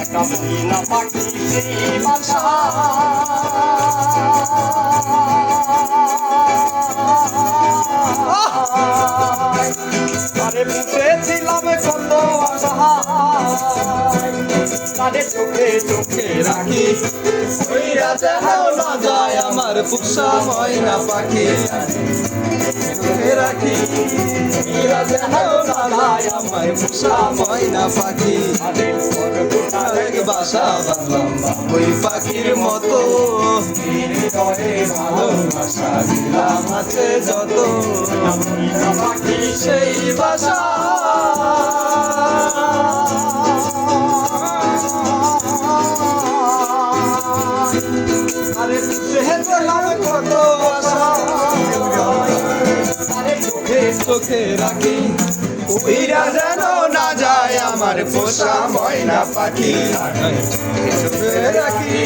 একটা মহিলা পাখি সেই বাসা আরে পুষেছিলাম কত আশা তাদের চোখে চোখে রাখি ওইরা দেখাও না যায় আমার পুষা ময়না পাখি চোখে রাখি ওইরা দেখাও না যায় আমার পুষা ময়না পাখি এক বাসা বাঁধলাম ওই পাখির মতো ভালোবাসা দিলাম আছে যত পাখি সেই বাসা আরে কত আশা আরে চোখে রাখি ওইরা যেন না যায় আমার পোষা ময়না পাখি চোখে রাখি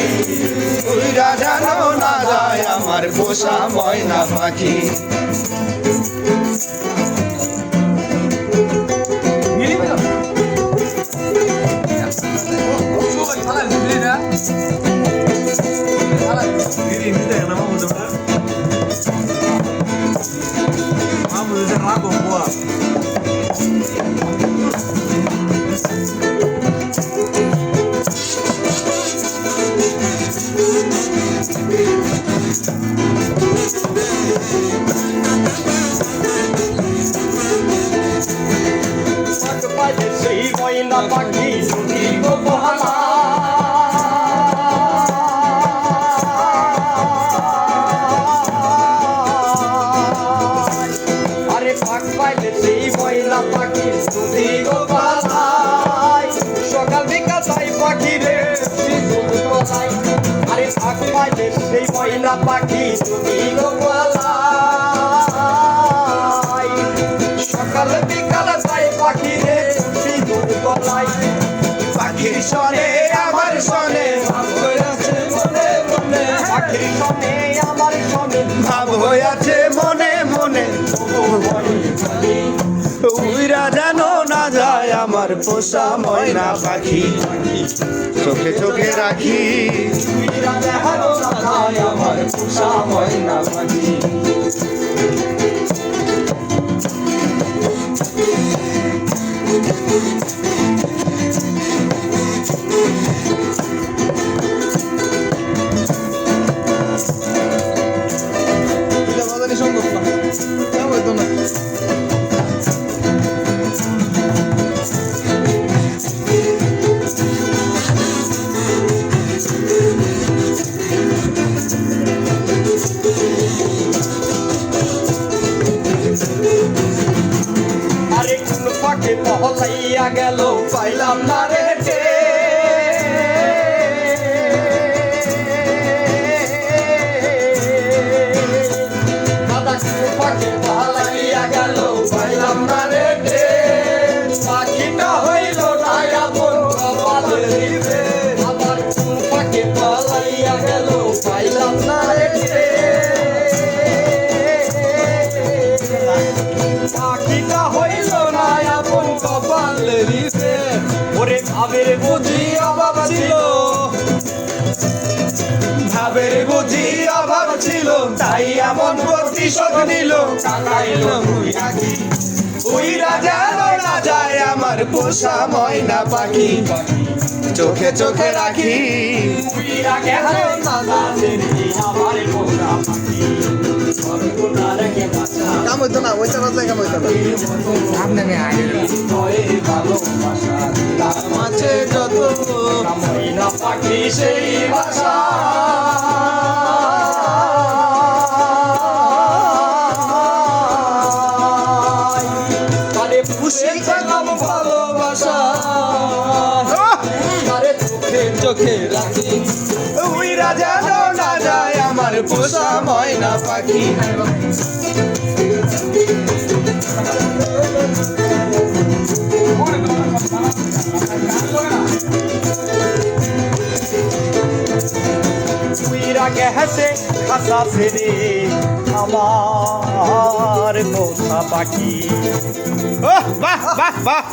ওইরা যেন না যায় আমার পোষা ময়না পাখি সেই ময়না পাখি শুনি গো বহালা আরে পাক পাইলে সেই ময়না পাখি শুনি গো বহালা সকাল বিকাল তাই পাখি রে আরে পাক পাইলে সেই ময়না পাখি শুনি গো বহালা সকাল বিকাল তাই পাখি রে পাখির সনে আমার সনে ভাব হয়েছে মনে মনে পাখির সনে আমার সনে ভাব হয়েছে মনে মনে উইরা যেন না যায় আমার পোষা ময়না পাখি চোখে চোখে রাখি উইরা দেখানো না যায় আমার পোষা ময়না পাখি আরে কোন পাখি পহলাইয়া গেল পাইলাম না রে দাদা কোন পাখি পহলাইয়া গেল পাইলাম না রে পাখিটা হইল না আপন কপালে দিবে আবার কোন পাখি পহলাইয়া গেল পাইলাম না রে পাখিটা হইল না আপন কপালে দিবে ওরে ভাবের বুঝি অভাব ছিল ভাবের বুঝি অভাব ছিল তাই এমন প্রতিশোধ নিল কাকাইল মুইয়াকি উইরা যেন না যায় আমার পোষা ময়না পাখি চোখে চোখে রাখি উইরা গেল না যায় আমার পোষা পাখি কাম হইতো না ওইটা বাজলে কাম হইতো না আপনি আমি আগে মাঝে যত ময়না পাখি সেই ভাষা আরে পুষেছিলাম ভালোবাসা আরে চোখে চোখে রাখি উইরা যেন না যায় আমার পোষা ময়না পাখি উইরা গেছে খাসা ছেড়ে আমার পোষা পাখি বাহ বাহ বাহ বাহ